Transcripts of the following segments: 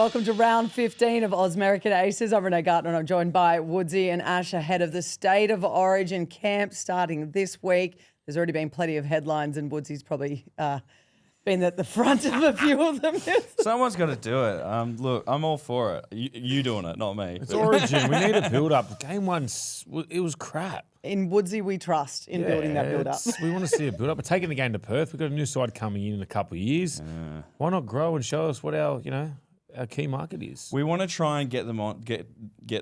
Welcome to round 15 of American Aces. I'm Renee Gartner and I'm joined by Woodsy and Ash ahead of the State of Origin camp starting this week. There's already been plenty of headlines and Woodsy's probably been at the front of a few of them. Someone's got to do it. Look, I'm all for it. You doing it, not me. It's Origin. We need a build-up. Game one, it was crap. In Woodsy, we trust in building that build-up. We want to see a build-up. We're taking the game to Perth. We've got a new side coming in a couple of years. Why not grow and show us what our key market is? We want to try and get them on, get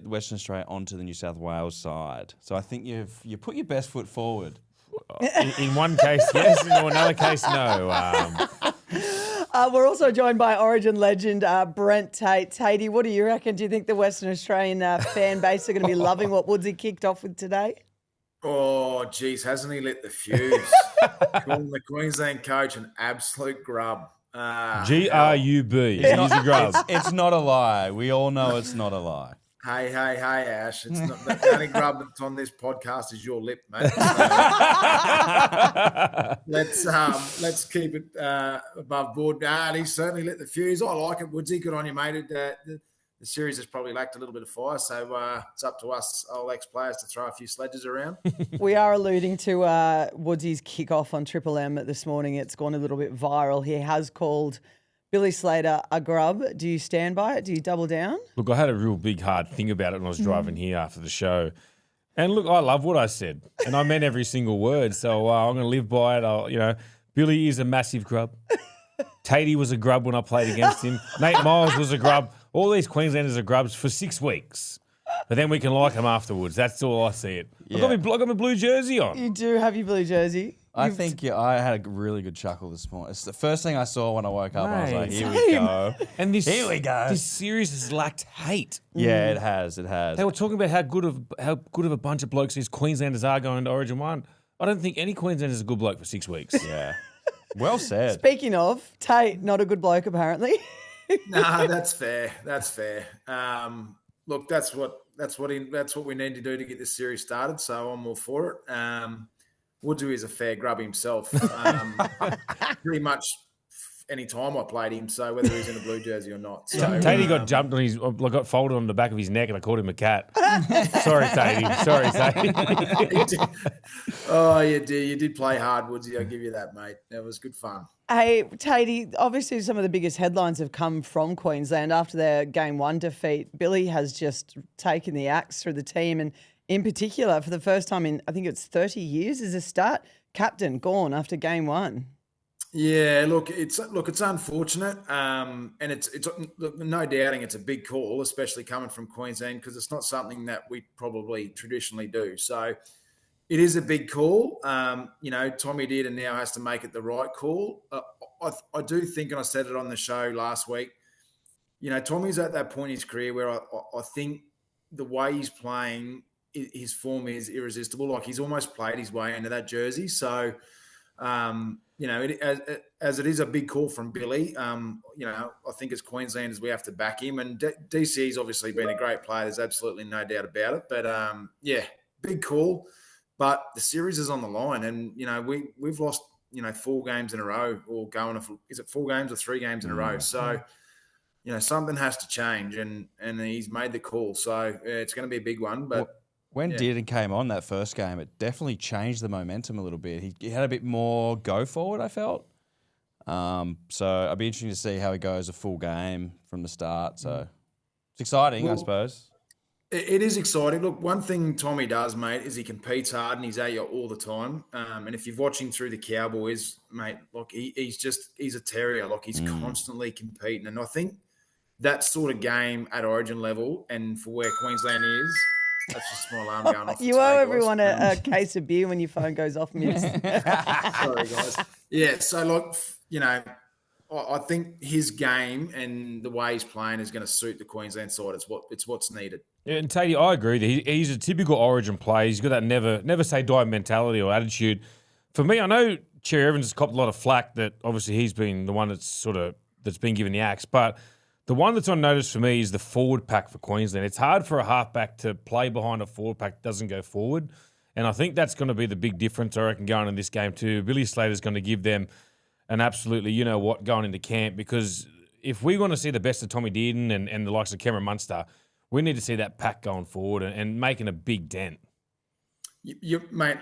Western Australia onto the New South Wales side. So I think you put your best foot forward. In one case, yes. In another case, no. We're also joined by Origin legend Brent Tate. Tatey, what do you reckon? Do you think the Western Australian fan base are going to be loving what Woodsy kicked off with today? Oh, geez, hasn't he lit the fuse? Calling the Queensland coach an absolute grub. G-R-U-B. He's a grub. It's not a lie. We all know it's not a lie. Hey, Ash. It's not the only grub that's on this podcast is your lip, mate. So, let's keep it above board. And he certainly lit the fuse. I like it, Woodsy. Good on you, mate. The series has probably lacked a little bit of fire, so it's up to us old ex-players to throw a few sledges around. We are alluding to Woodsy's kickoff on Triple M this morning. It's gone a little bit viral. He has called Billy Slater a grub. Do you stand by it? Do you double down? Look, I had a real big, hard think about it when I was driving here after the show. And look, I love what I said, and I meant every single word. So I'm going to live by it. Billy is a massive grub. Tatey was a grub when I played against him. Nate Miles was a grub. All these Queenslanders are grubs for 6 weeks. But then we can like them afterwards. That's all I see it. Yeah. I got my blue jersey on. You do have your blue jersey. I think I had a really good chuckle this morning. It's the first thing I saw when I woke up. I was like, here we go. And here we go. This series has lacked hate. Yeah, it has. It has. They were talking about how good of a bunch of blokes these Queenslanders are going to Origin 1. I don't think any Queenslander is a good bloke for 6 weeks. Yeah. Well said. Speaking of, Tate, not a good bloke apparently. No, that's fair. That's fair. Look, that's what we need to do to get this series started. So I'm all for it. Woodsy is a fair grub himself. Pretty much any time I played him. So whether he's in a blue jersey or not. So, Tatey got jumped on got folded on the back of his neck, and I called him a cat. Sorry, Tatey. Sorry, Tatey. Oh, you did play hard, Woodsy. I'll give you that, mate. That was good fun. Hey, Tatey, obviously some of the biggest headlines have come from Queensland after their Game 1 defeat. Billy has just taken the axe through the team, and in particular, for the first time in, I think it's 30 years, is a start captain gone after Game 1. Yeah, it's unfortunate, and it's no doubting it's a big call, especially coming from Queensland, because it's not something that we probably traditionally do. So it is a big call. Tommy did and now has to make it the right call. I do think, and I said it on the show last week, Tommy's at that point in his career where I think the way he's playing, his form is irresistible. Like, he's almost played his way into that jersey. So, as it is a big call from Billy, I think as Queenslanders we have to back him. And DC's obviously been a great player. There's absolutely no doubt about it. But, big call. But the series is on the line, and we've lost 4 games in a row, or is it 4 games or 3 games in a row? So something has to change, and he's made the call. So it's going to be a big one. But when Dearden came on that first game, it definitely changed the momentum a little bit. He had a bit more go forward, I felt. So I'd be interesting to see how he goes a full game from the start. So it's exciting, I suppose. It is exciting. Look, one thing Tommy does, mate, is he competes hard and he's at you all the time. And if you've watched him through the Cowboys, mate, look, he's a terrier. Like, he's constantly competing. And I think that sort of game at Origin level, and for where Queensland is, that's just my alarm going off. You owe everyone a case of beer when your phone goes off mute. Sorry, guys. Yeah, so look, I think his game and the way he's playing is going to suit the Queensland side. It's what's needed. Yeah, and Tatey, I agree that he's a typical Origin player. He's got that never say die mentality or attitude. For me, I know Cherry Evans has copped a lot of flack that obviously he's been the one that's been given the axe, but the one that's on notice for me is the forward pack for Queensland. It's hard for a halfback to play behind a forward pack that doesn't go forward, and I think that's going to be the big difference, I reckon, going in this game too. Billy Slater's going to give them an absolutely, going into camp, because if we want to see the best of Tommy Dearden and the likes of Cameron Munster, we need to see that pack going forward and making a big dent. Mate,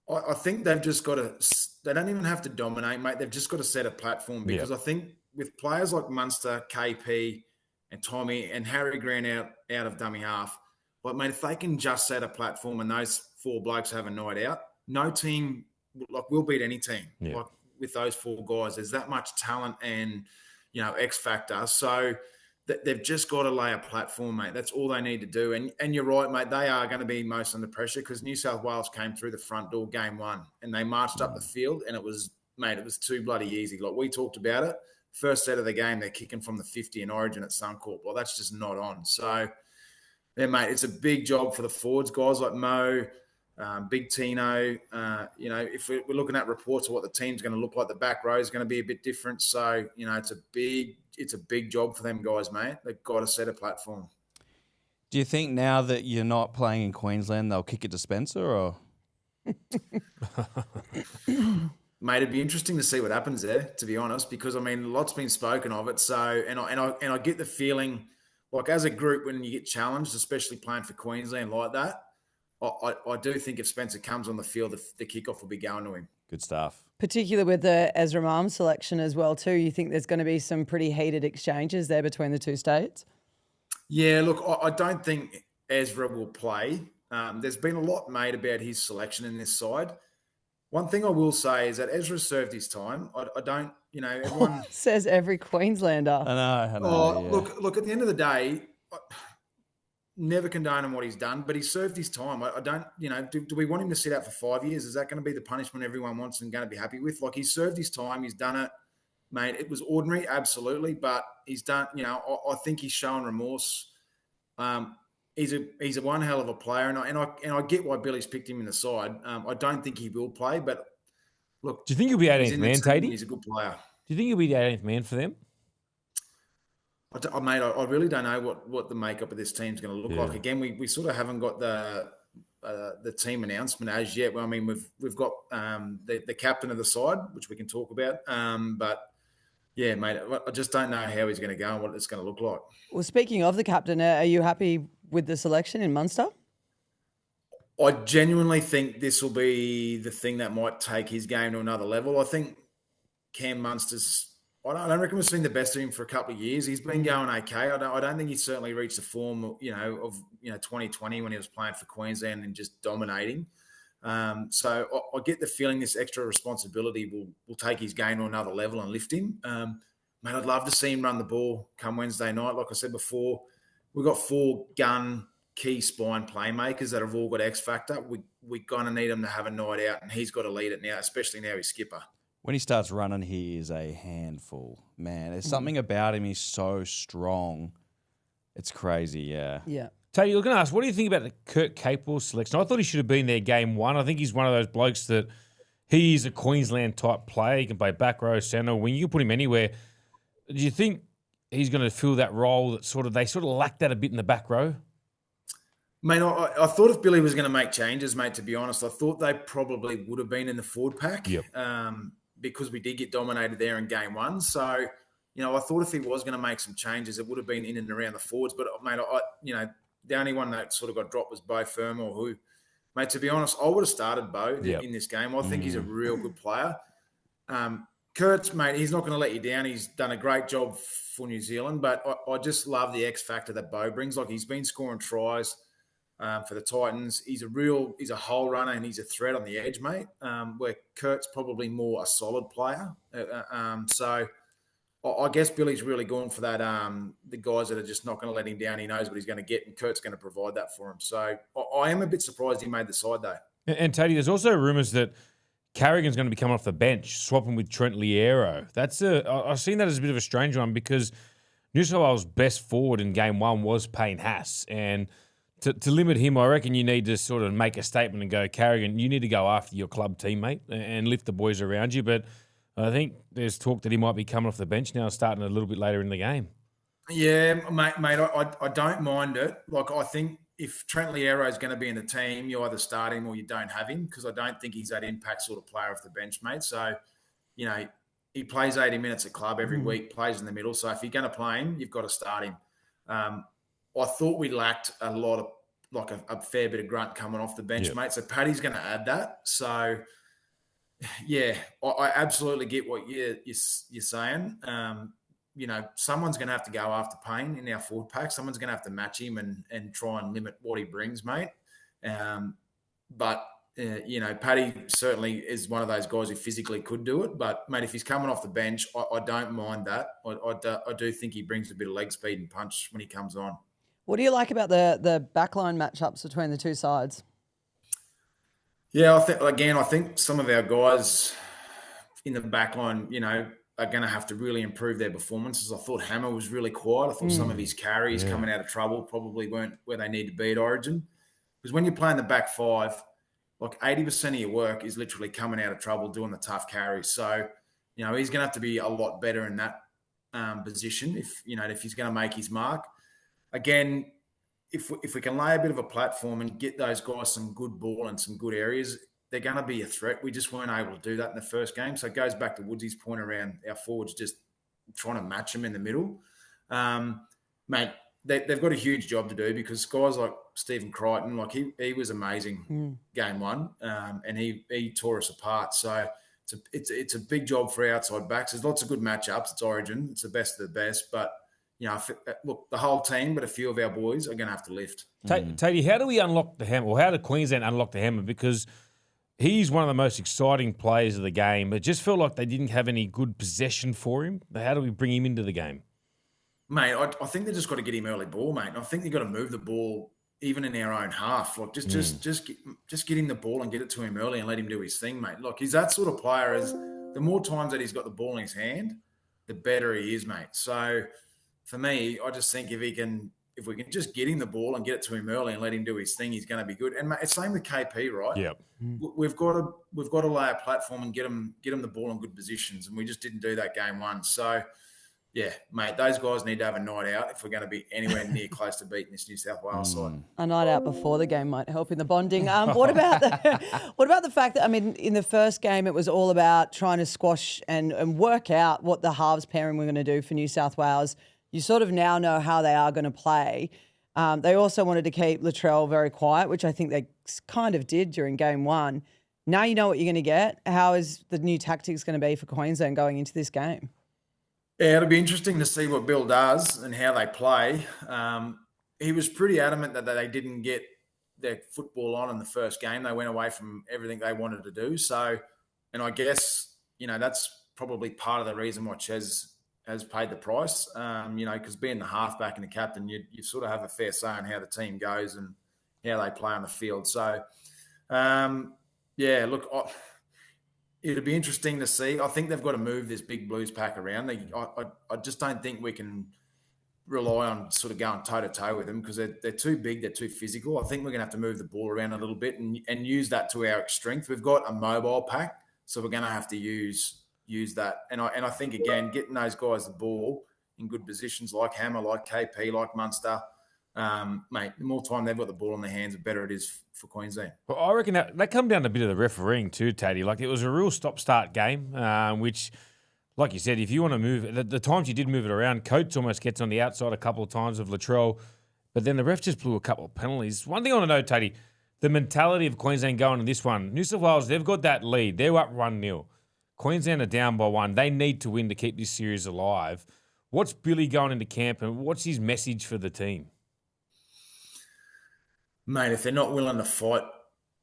I think they've just got to – they don't even have to dominate, mate. They've just got to set a platform because I think with players like Munster, KP and Tommy and Harry Grant out of dummy half, but, mate, if they can just set a platform and those four blokes have a night out, no team will beat any team. Like with those four guys, there's that much talent and, X factor. So they've just got to lay a platform, mate. That's all they need to do. And you're right, mate. They are going to be most under pressure because New South Wales came through the front door game one and they marched up the field and it was too bloody easy. Like we talked about it. First set of the game, they're kicking from the 50 in Origin at Suncorp. Well, that's just not on. So, yeah, mate, it's a big job for the forwards, guys like Mo, Big Tino. If we're looking at reports of what the team's going to look like, the back row is going to be a bit different. So, it's a big job for them guys, mate. They've got to set a platform. Do you think now that you're not playing in Queensland, they'll kick it to Spencer or? Mate, it'd be interesting to see what happens there, to be honest, because a lot's been spoken of it. So, and I get the feeling, like as a group, when you get challenged, especially playing for Queensland like that, I do think if Spencer comes on the field, the kickoff will be going to him. Good stuff. Particularly with the Ezra Mam selection as well too. You think there's going to be some pretty heated exchanges there between the two states? Yeah, look, I don't think Ezra will play. There's been a lot made about his selection in this side. One thing I will say is that Ezra served his time. I don't, everyone says every Queenslander. I know. Yeah. Look. At the end of the day, never condoning what he's done, but he served his time. I don't, do we want him to sit out for 5 years? Is that going to be the punishment everyone wants and going to be happy with? Like, he's served his time. He's done it, mate. It was ordinary, absolutely, but he's done, I think he's shown remorse. He's a one hell of a player, and I get why Billy's picked him in the side. I don't think he will play, but look. Do you think he'll be 18th man, Tatey? He's a good player. Do you think he'll be the 18th man for them? Mate, I really don't know what the makeup of this team's going to look like. Again, we sort of haven't got the team announcement as yet. Well, we've got the captain of the side, which we can talk about. But yeah, mate, I just don't know how he's going to go and what it's going to look like. Well, speaking of the captain, are you happy with the selection in Munster? I genuinely think this will be the thing that might take his game to another level. I think Cam Munster's. I don't reckon we've seen the best of him for a couple of years. He's been going okay. I don't think he's certainly reached the form of 2020 when he was playing for Queensland and just dominating. So I get the feeling this extra responsibility will take his game to another level and lift him. Mate, I'd love to see him run the ball come Wednesday night. Like I said before, we've got 4 gun key spine playmakers that have all got X factor. We're going to need them to have a night out, and he's got to lead it now, especially now he's skipper. When he starts running, he is a handful. Man, there's something about him. He's so strong. It's crazy, yeah. Yeah. Tony, you're going to ask, what do you think about the Kurt Capewell selection? I thought he should have been there game one. I think he's one of those blokes that he's a Queensland type player. He can play back row, centre, wing. You can put him anywhere. Do you think he's going to fill that role that they sort of lack that a bit in the back row? Mate, I thought if Billy was going to make changes, mate, to be honest, I thought they probably would have been in the forward pack. Yep. Because we did get dominated there in game one. So, I thought if he was going to make some changes, it would have been in and around the forwards. But, mate, the only one that sort of got dropped was Bo Fermor, who, mate, to be honest, I would have started Bo in this game. I think he's a real good player. Kurtz, mate, he's not going to let you down. He's done a great job for New Zealand, but I just love the X factor that Bo brings. Like, he's been scoring tries for the Titans. He's a hole runner and he's a threat on the edge, mate, where Kurt's probably more a solid player. So I guess Billy's really gone for that. The guys that are just not going to let him down. He knows what he's going to get, and Kurt's going to provide that for him. So I am a bit surprised he made the side, though. And Tatey, there's also rumours that Carrigan's going to be coming off the bench, swapping with Trent Liero. I've seen that as a bit of a strange one because New South Wales' best forward in game one was Payne Haas, and to limit him, I reckon you need to sort of make a statement and go, Carrigan, you need to go after your club teammate and lift the boys around you. But I think there's talk that he might be coming off the bench now, starting a little bit later in the game. Yeah, mate, I don't mind it. Like, I think if Trent Liero is going to be in the team, you either start him or you don't have him, because I don't think he's that impact sort of player off the bench, mate. So, he plays 80 minutes at club every week, plays in the middle. So if you're going to play him, you've got to start him. I thought we lacked a lot of, like a fair bit of grunt coming off the bench, mate. So Paddy's going to add that. So, yeah, I absolutely get what you're saying. Someone's going to have to go after Payne in our forward pack. Someone's going to have to match him and try and limit what he brings, mate. Paddy certainly is one of those guys who physically could do it. But, mate, if he's coming off the bench, I don't mind that. I do think he brings a bit of leg speed and punch when he comes on. What do you like about the backline matchups between the two sides? Yeah, I think some of our guys in the backline, are going to have to really improve their performances. I thought Hammer was really quiet. I thought some of his carries coming out of trouble probably weren't where they need to be at Origin. Because when you're playing the back five, like 80% of your work is literally coming out of trouble, doing the tough carries. So, he's going to have to be a lot better in that position if he's going to make his mark. Again, if we can lay a bit of a platform and get those guys some good ball and some good areas, they're going to be a threat. We just weren't able to do that in the first game. So it goes back to Woodsy's point around our forwards just trying to match them in the middle. Mate, they've got a huge job to do because guys like Stephen Crichton, like he was amazing game one, and he tore us apart. So it's a big job for our outside backs. There's lots of good matchups. It's Origin. It's the best of the best. But, look, the whole team, but a few of our boys are going to have to lift. Tatey, how do we unlock the hammer? Or how did Queensland unlock the hammer? Because he's one of the most exciting players of the game. It just felt like they didn't have any good possession for him. How do we bring him into the game? Mate, I think they just got to get him early ball, mate. And I think they've got to move the ball even in our own half. Like just get him the ball and get it to him early and let him do his thing, mate. Look, he's that sort of player. As the more times that he's got the ball in his hand, the better he is, mate. So for me, I just think if we can just get him the ball and get it to him early and let him do his thing, he's going to be good. And mate, it's same with KP, right? Yeah. We've got to lay a platform and get him the ball in good positions, and we just didn't do that game one. So yeah, mate, those guys need to have a night out if we're going to be anywhere near close to beating this New South Wales side. A night out before the game might help in the bonding. What about the fact that, in the first game it was all about trying to squash and work out what the halves pairing we're going to do for New South Wales. You sort of now know how they are going to play. They also wanted to keep Latrell very quiet, which I think they kind of did during game one. Now you know what you're going to get. How is the new tactics going to be for Queensland going into this game? Yeah, it'll be interesting to see what Bill does and how they play. He was pretty adamant that they didn't get their football on in the first game. They went away from everything they wanted to do. So, and I guess, that's probably part of the reason why Ches has paid the price, because being the halfback and the captain, you sort of have a fair say on how the team goes and how they play on the field. So, it'll be interesting to see. I think they've got to move this big Blues pack around. I just don't think we can rely on sort of going toe-to-toe with them because they're too big, they're too physical. I think we're going to have to move the ball around a little bit and use that to our strength. We've got a mobile pack, so we're going to have to use that. And I think, again, getting those guys the ball in good positions like Hammer, like KP, like Munster, mate, the more time they've got the ball in their hands, the better it is for Queensland. Well, I reckon that come down to a bit of the refereeing too, Tatty. Like, it was a real stop-start game, which, like you said, if you want to move it, the times you did move it around, Coates almost gets on the outside a couple of times of Latrell, but then the ref just blew a couple of penalties. One thing I want to know, Tatty, the mentality of Queensland going to this one. New South Wales, they've got that lead. They're up 1-0. Queensland are down by 1. They need to win to keep this series alive. What's Billy going into camp and what's his message for the team? Mate, if they're not willing to fight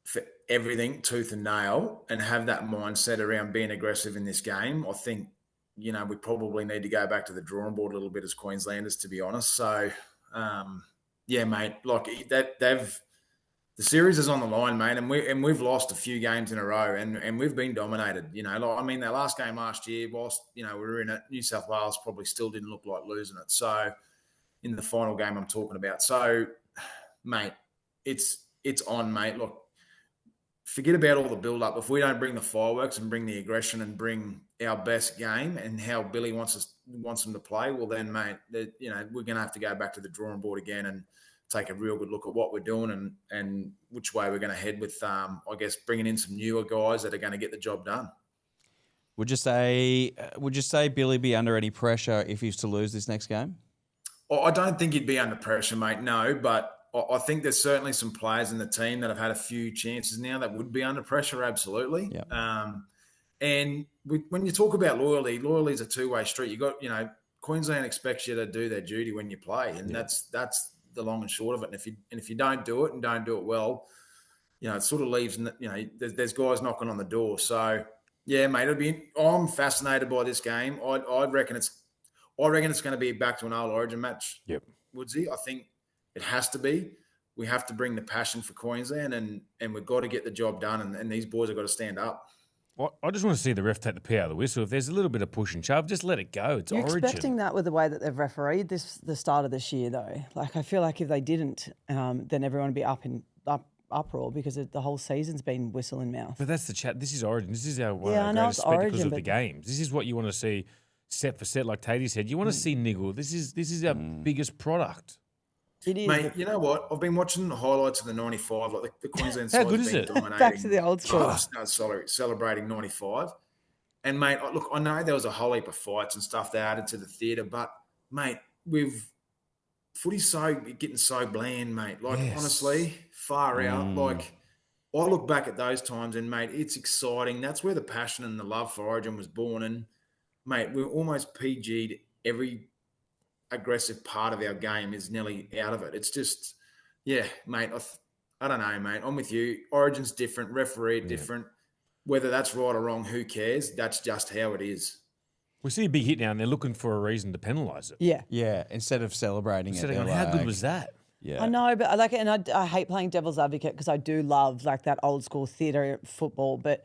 for everything tooth and nail and have that mindset around being aggressive in this game, I think, we probably need to go back to the drawing board a little bit as Queenslanders, to be honest. So, mate, like the series is on the line, mate, and we've lost a few games in a row, and we've been dominated. That last game last year, whilst we were in it, New South Wales probably still didn't look like losing it. So, in the final game, I'm talking about. So, mate, it's on, mate. Look, forget about all the build-up. If we don't bring the fireworks and bring the aggression and bring our best game and how Billy wants them to play, well, then, mate, we're going to have to go back to the drawing board again and take a real good look at what we're doing and which way we're going to head with, I guess, bringing in some newer guys that are going to get the job done. Would you say Billy be under any pressure if he's to lose this next game? I don't think he'd be under pressure, mate. No, but I think there's certainly some players in the team that have had a few chances now that would be under pressure. Absolutely. Yep. And when you talk about loyalty is a two-way street. You got, Queensland expects you to do their duty when you play, and that's the long and short of it. And if you don't do it and don't do it well, it sort of leaves. There's guys knocking on the door. So yeah, mate, I'm fascinated by this game. I reckon it's going to be back to an old Origin match. Yep. Woodsy, I think it has to be. We have to bring the passion for Queensland, and we've got to get the job done. And these boys have got to stand up. Well, I just want to see the ref take the pee out of the whistle. If there's a little bit of push and shove, just let it go. It's You're Origin. expecting that with the way that they've refereed the start of this year, though. Like, I feel like if they didn't, then everyone would be uproar because the whole season's been whistle in mouth. But that's the chat. This is Origin. This is our I know greatest it's spectacles Origin, of the but- games. This is what you want to see set for set, like Tatey said. You want to see niggle. This is our biggest product. It is. Mate, you know what? I've been watching the highlights of the 95. Like the Queensland How side's good is been it? dominating. Back to the old school. Celebrating 95. And, mate, look, I know there was a whole heap of fights and stuff they added to the theatre, but, mate, footy's getting so bland, mate. Like, honestly, far out. Like, I look back at those times and, mate, it's exciting. That's where the passion and the love for Origin was born. And, mate, we're almost PG'd every aggressive part of our game is nearly out of it. It's just, yeah, mate, I don't know, mate. I'm with you. Origin's different, referee different. Whether that's right or wrong, who cares? That's just how it is. We see a big hit now, and they're looking for a reason to penalise it. Yeah. Yeah, instead of celebrating Instead it. of going, how good was that? Yeah. I know, but I hate playing devil's advocate because I do love like that old school theatre football, but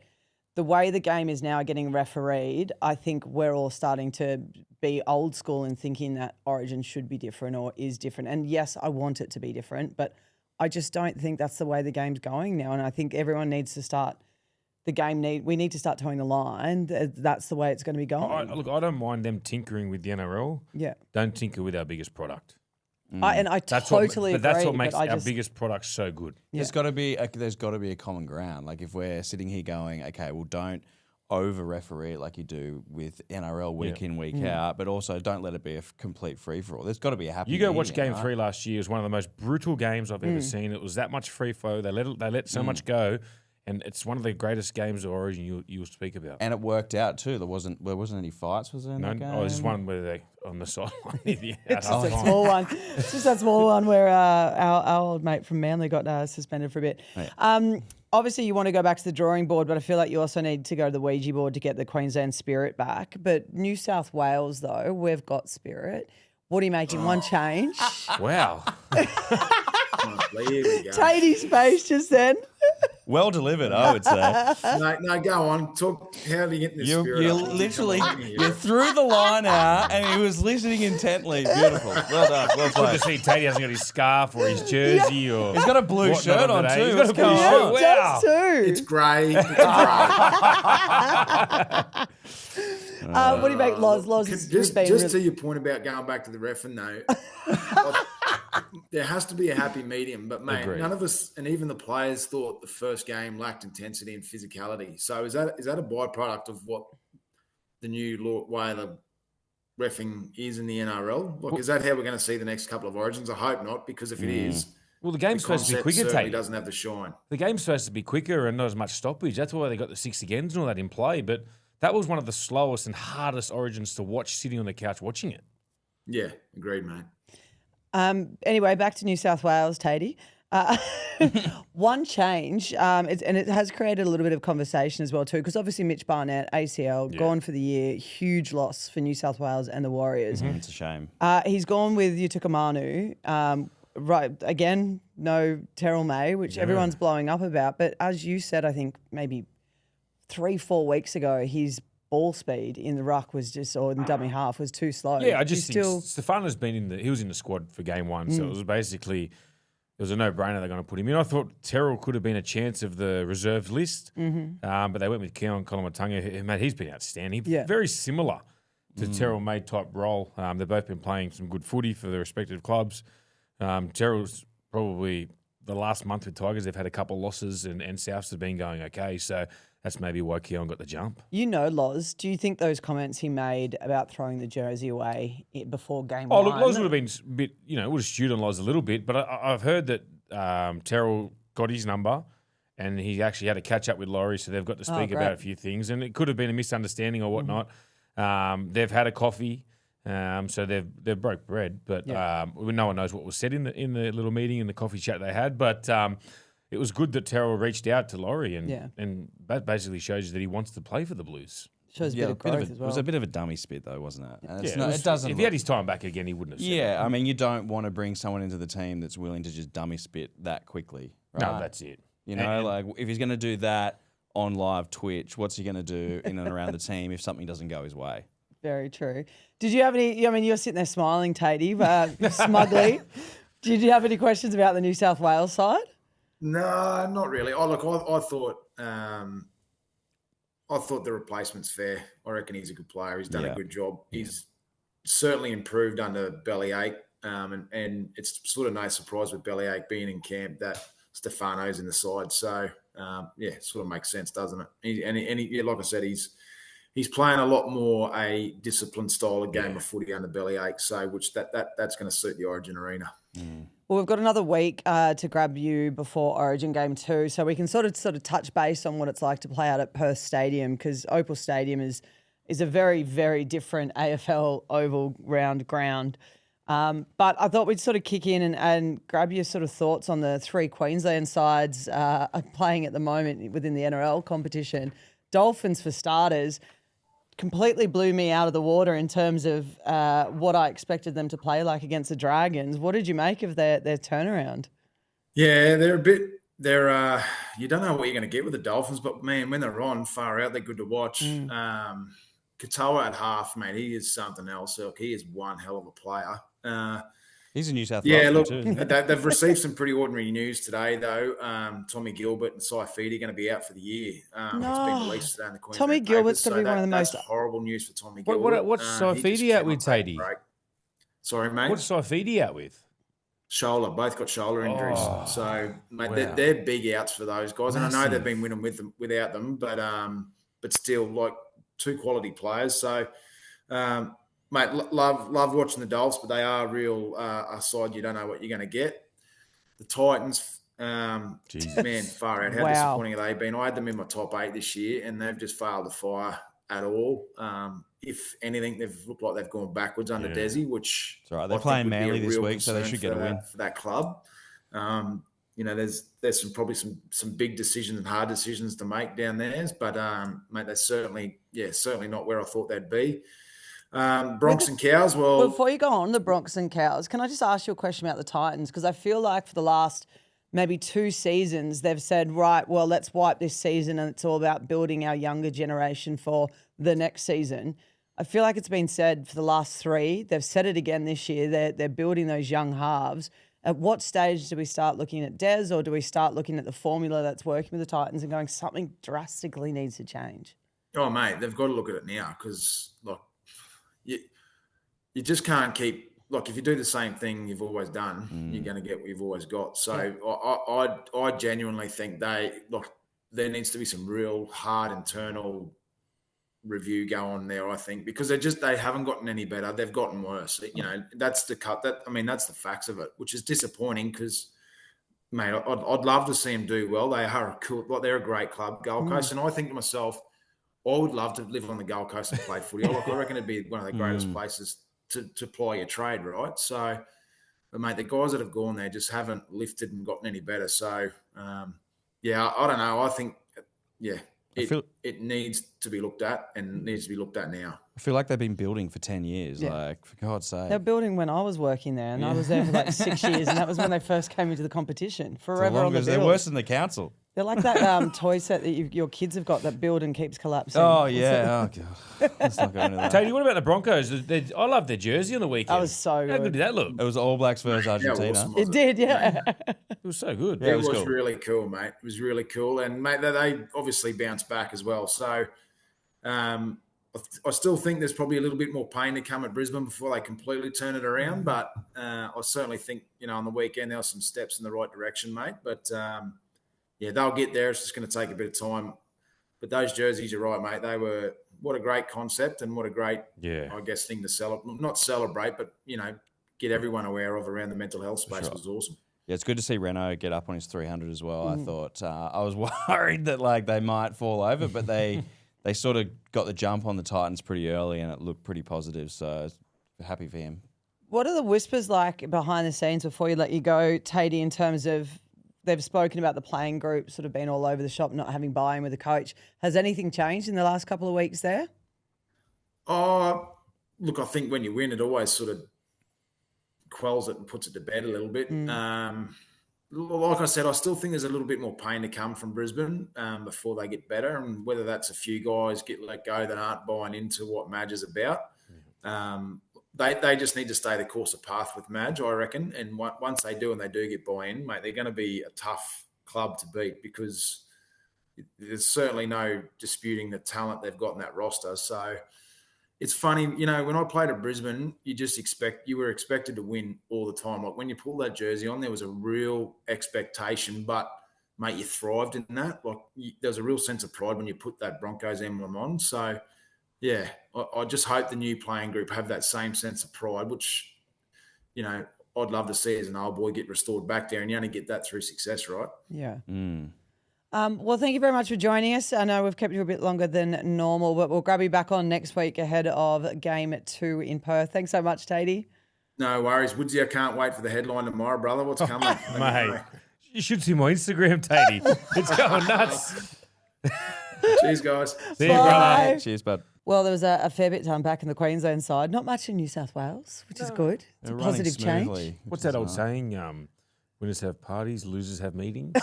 the way the game is now getting refereed, I think we're all starting to be old school in thinking that Origin should be different or is different. And yes, I want it to be different, but I just don't think that's the way the game's going now. And I think everyone needs to start we need to start towing the line. That's the way it's going to be going. I don't mind them tinkering with the NRL. Yeah. Don't tinker with our biggest product. I totally agree. But that's what makes but our biggest product so good. There's got to be a common ground. Like if we're sitting here going, okay, well, don't over referee it like you do with NRL week in, week out, but also don't let it be a complete free for all. There's got to be a happy. You go medium, watch Game right? 3 last year. It was one of the most brutal games I've ever seen. It was that much free flow. They let so much go, and it's one of the greatest games of Origin you'll speak about. And it worked out too. There wasn't any fights, was there? In that game? There's one where they on the sideline near the It's just a small one. It's just that small one where our old mate from Manly got suspended for a bit. Right. Obviously, you want to go back to the drawing board, but I feel like you also need to go to the Ouija board to get the Queensland spirit back. But New South Wales, though, we've got spirit. What are you making? One change? Wow. Honestly, here we go. Tatey's face just then. Well delivered, I would say. No, go on. Talk. How do you get in the spirit? You up? literally Come on, you threw the line out, and he was listening intently. Beautiful. Well done. Well Good to played. see Tatey hasn't got his scarf or his jersey or He's got a blue whatnot shirt on today. too. He's got a What's blue going shirt. on? Wow. Does too. It's grey. What do you make, Loz? Loz has Just been to your point about going back to the ref and though, there has to be a happy medium. But mate, Agreed. none of us, and even the players, thought the first game lacked intensity and physicality. So is that a byproduct of what the new way the reffing is in the NRL? Like, is that how we're going to see the next couple of Origins? I hope not, because if it is, Well, the game's supposed to be concept quicker, certainly Tatey. doesn't have the shine. The game's supposed to be quicker and not as much stoppage. That's why they got the 6 agains and all that in play. But that was one of the slowest and hardest Origins to watch sitting on the couch watching it. Yeah, agreed, mate. Anyway, back to New South Wales, Tatey. One change, and it has created a little bit of conversation as well too, because obviously Mitch Barnett, ACL, gone for the year, huge loss for New South Wales and the Warriors. It's a shame. He's gone with Utuka Manu. Right, again, no Terrell May, which everyone's blowing up about. But as you said, I think maybe 3-4 weeks ago, his ball speed in the ruck was just, or in the dummy half, was too slow. Yeah, I just He's think Stefano's been he was in the squad for game 1, so it was basically, it was a no-brainer they're going to put him in. I thought Terrell could have been a chance of the reserve list, but they went with Keon Kolomatunga. Mate, he's been outstanding. Yeah. Very similar to Terrell May type role. They've both been playing some good footy for their respective clubs. Terrell's probably the last month with Tigers, they've had a couple of losses and Souths have been going okay. So that's maybe why Keon got the jump. You know, Loz, do you think those comments he made about throwing the jersey away before game Oh, one? look, Loz would have been a bit, would have stewed on Loz a little bit, but I've heard that Terrell got his number and he actually had a catch up with Laurie, so they've got to speak about a few things, and it could have been a misunderstanding or whatnot. They've had a coffee, so they've broke bread, but no one knows what was said in the little meeting in the coffee chat they had, but it was good that Terrell reached out to Laurie, and that basically shows you that he wants to play for the Blues. Shows a bit of growth as well. It was a bit of a dummy spit, though, wasn't it? And It doesn't. If he had his time back again, he wouldn't have said that. I mean, you don't want to bring someone into the team that's willing to just dummy spit that quickly. Right? No, that's it. Like if he's going to do that on live Twitch, what's he going to do in and around the team if something doesn't go his way? Very true. Did you have any? I mean, you're sitting there smiling, Tatey, smugly. Did you have any questions about the New South Wales side? No, not really. Oh, look, I thought the replacement's fair. I reckon he's a good player. He's done a good job. He's certainly improved under Bellyache, and it's sort of no surprise with Bellyache being in camp that Stefano's in the side. So, sort of makes sense, doesn't it? He, like I said, he's playing a lot more a disciplined style of game of footy under Bellyache, so which that's going to suit the Origin arena. Well, we've got another week to grab you before Origin Game 2, so we can sort of touch base on what it's like to play out at Perth Stadium, because Opal Stadium is a very, very different AFL oval round ground. But I thought we'd sort of kick in and grab your sort of thoughts on the three Queensland sides playing at the moment within the NRL competition. Dolphins, for starters, completely blew me out of the water in terms of what I expected them to play like against the Dragons. What did you make of their turnaround? Yeah, you don't know what you're going to get with the Dolphins, but man, when they're on, far out, they're good to watch. Katoa at half, mate, he is something else. Look, he is one hell of a player. He's in New South Wales too. They've received some pretty ordinary news today, though. Tommy Gilbert and Saifidi are going to be out for the year. It's been released today in the Queensland Tommy Gilbert's going to be one of the most horrible news for Tommy Gilbert. What's Saifidi out with, Tatey? Sorry, mate. What's Saifidi out with? Shoulder. Both got shoulder injuries. So, mate, they're big outs for those guys. And I know they've been winning without them, but still, like, two quality players. So, mate, love watching the Dolphins, but they are real a side you don't know what you're going to get. The Titans, man, far out. How disappointing have they been? I had them in my top 8 this year, and they've just failed to fire at all. If anything, they've looked like they've gone backwards under Desi, which it's all right. They're playing Manly this week, so they should get a win for that club. There's probably some big decisions and hard decisions to make down there, but mate, they're certainly not where I thought they'd be. Bronx and Cows, well, before you go on the Bronx and Cows, can I just ask you a question about the Titans? Because I feel like for the last maybe 2 seasons, they've said, right, well, let's wipe this season and it's all about building our younger generation for the next season. I feel like it's been said for the last 3. They've said it again this year. They're building those young halves. At what stage do we start looking at Des, or do we start looking at the formula that's working with the Titans and going, something drastically needs to change? Oh, mate, they've got to look at it now because, look, you just can't keep – look, if you do the same thing you've always done, you're going to get what you've always got. So I genuinely think there needs to be some real hard internal review go on there, I think, because they haven't gotten any better. They've gotten worse. That's the cut. That's the facts of it, which is disappointing because, mate, I'd love to see them do well. They are they're a great club, Gold Coast, and I think to myself, I would love to live on the Gold Coast and play footy. I reckon it'd be one of the greatest places to ply your trade, right? So, but mate, the guys that have gone there just haven't lifted and gotten any better. So, I don't know. I think, it needs to be looked at and needs to be looked at now. I feel like they've been building for 10 years, like, for God's sake. They're building when I was working there, and I was there for like 6 years, and that was when they first came into the competition. Forever on the build. They're worse than the council. They're like that toy set that your kids have got that build and keeps collapsing. Oh, yeah. Oh, God. Let's not go into that. Tony, what about the Broncos? I love their jersey on the weekend. That was so good. How good did that look? It was All Blacks versus Argentina. Awesome, it did, yeah. It was so good. Yeah, it was cool. Really cool, mate. It was really cool. And, mate, they obviously bounced back as well. So, I still think there's probably a little bit more pain to come at Brisbane before they completely turn it around. But I certainly think, on the weekend there were some steps in the right direction, mate. But, they'll get there. It's just going to take a bit of time. But those jerseys, you're right, mate. They were what a great concept and what a great, Yeah. I guess, thing to celebrate. Not celebrate, but get everyone aware of around the mental health space was awesome. Yeah, it's good to see Renault get up on his 300 as well. I thought I was worried that they might fall over, but they sort of got the jump on the Titans pretty early, and it looked pretty positive. So happy for him. What are the whispers like behind the scenes before you let you go, Tatey, in terms of they've spoken about the playing group sort of being all over the shop, not having buy-in with the coach. Has anything changed in the last couple of weeks there? Look, I think when you win, it always sort of quells it and puts it to bed a little bit. Like I said, I still think there's a little bit more pain to come from Brisbane before they get better, and whether that's a few guys get let go that aren't buying into what Madge is about. They just need to stay the course of path with Madge, I reckon. And once they do and they do get buy-in, mate, they're going to be a tough club to beat because there's certainly no disputing the talent they've got in that roster. So it's funny, when I played at Brisbane, you were expected to win all the time. Like when you pulled that jersey on, there was a real expectation, but mate, you thrived in that. Like there was a real sense of pride when you put that Broncos emblem on. So yeah, I just hope the new playing group have that same sense of pride, which, I'd love to see as an old boy get restored back there, and you only get that through success, right? Yeah. Well, thank you very much for joining us. I know we've kept you a bit longer than normal, but we'll grab you back on next week ahead of Game 2 in Perth. Thanks so much, Tatey. No worries. Woodsy, I can't wait for the headline tomorrow, brother. What's coming? Mate, you should see my Instagram, Tatey. It's going nuts. Cheers, guys. See you, brother. Cheers, bud. Well, there was a fair bit done back in the Queensland side. Not much in New South Wales, which is good. It's a positive change. What's that old saying? Winners have parties, losers have meetings.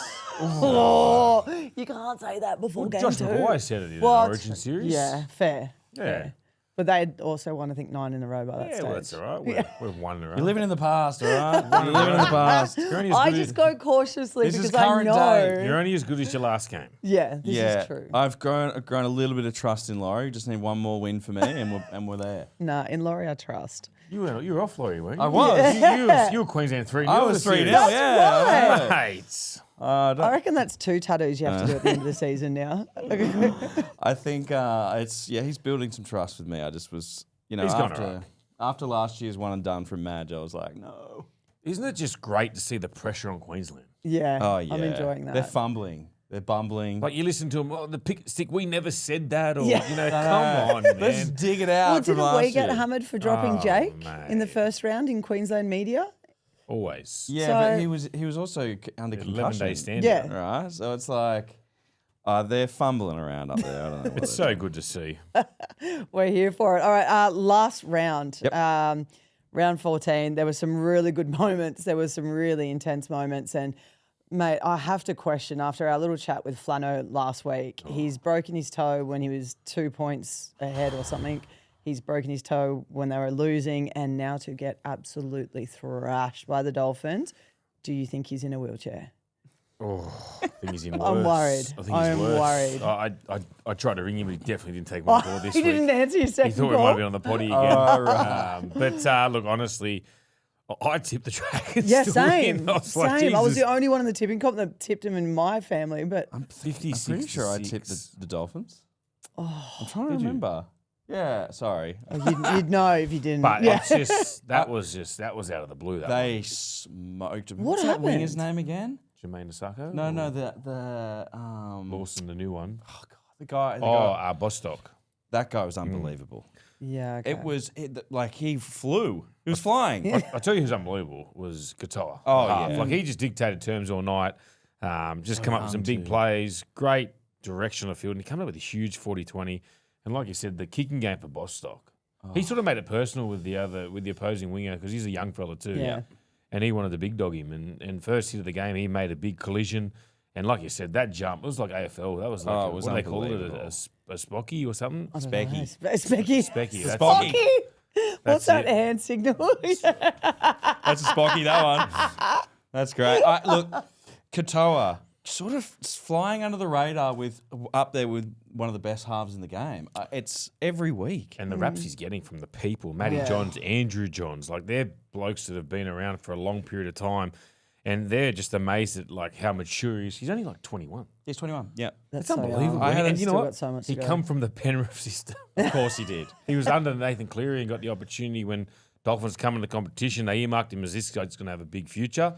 Oh, you can't say that before Game 2. Josh McGuire said it in the Origin series. Yeah, fair. Yeah. Fair. But they had also won, I think, 9 in a row by that stage. Well, that's all right. We've won in a row. You're living in the past, all right? You're living in the past. I just go cautiously This is because I current know. day. You're only as good as your last game. Yeah, this is true. I've grown a little bit of trust in Laurie. Just need one more win for me, and we're there. Nah, in Laurie I trust. You were off, Laurie, weren't you? I was. You were Queensland 3-0. I was 3-0. That's Yeah. right. Mate. I reckon that's 2 tattoos you have to do at the end of the season now. I think he's building some trust with me. I just was, He's gone all right. after last year's one and done from Madge, I was like, no. Isn't it just great to see the pressure on Queensland? Yeah, Oh yeah, I'm enjoying that. They're fumbling. They're bumbling. Like you listen to them, the pick stick, we never said that, or Yeah. come on, man. Let's dig it out. Well, from didn't last we get year. hammered for dropping Jake in the mate. first round in Queensland media? Always. Yeah, So- but he was also under 11 concussion. day stand. Yeah. Right, so it's like they're fumbling around up there. I don't know. What It's they're so good to see. We're here for it. All right, last round, round 14, there were some really good moments. There were some really intense moments. And, mate, I have to question, after our little chat with Flano last week, he's broken his toe when he was 2 points ahead or something. He's broken his toe when they were losing, and now to get absolutely thrashed by the Dolphins. Do you think he's in a wheelchair? Oh, I think he's in worse. I'm worried. I think he's I'm worse. worried. I tried to ring him, but he definitely didn't take my call this he week. didn't answer your He second thought we call. might be on the potty again. But look, honestly, I tipped the Dragons. Yeah, to same. win. I was Same. like, I was Jesus. the only one in the tipping comp that tipped him in my family, but I'm 56 pretty sure I to tipped 6. the Dolphins. I'm trying to remember. Yeah, sorry. you'd know if you didn't. But yeah. it's just that was out of the blue. That They smoked him. What What's that winger's happened? name again? one. Jermaine Osako? No, or the Lawson, the new one. the guy. Bostock. That guy was unbelievable. Yeah, okay. It was like he flew. He was flying. I tell you who's unbelievable was Katoa. Oh, Half. yeah. Like he just dictated terms all night. Just come up with some big plays. Great direction on the field. And he came up with a huge 40-20. And like you said, the kicking game for Bostock. He sort of made it personal with the opposing winger because he's a young fella too. Yeah. And he wanted to big dog him. And first hit of the game, he made a big collision. And like you said, that jump, it was like AFL. That was like, it was what do they call it? unbelievable. A spocky or something? I don't know. Specky. Specky. Specky. That's Spocky. it. What's That's that it. hand signal? That's a Spocky, that one. That's great. Look, Katoa, sort of flying under the radar up there with one of the best halves in the game. It's every week. And the raps he's getting from the people, Matty Yeah. Johns, Andrew Johns, like they're blokes that have been around for a long period of time. And they're just amazed at like how mature he is. He's only like 21. He's 21. Yeah. That's so unbelievable. young. And you know Still what? got so much to He go. come from the Penrith system. Of course he did. He was under Nathan Cleary and got the opportunity when Dolphins come into competition. They earmarked him as this guy's going to have a big future.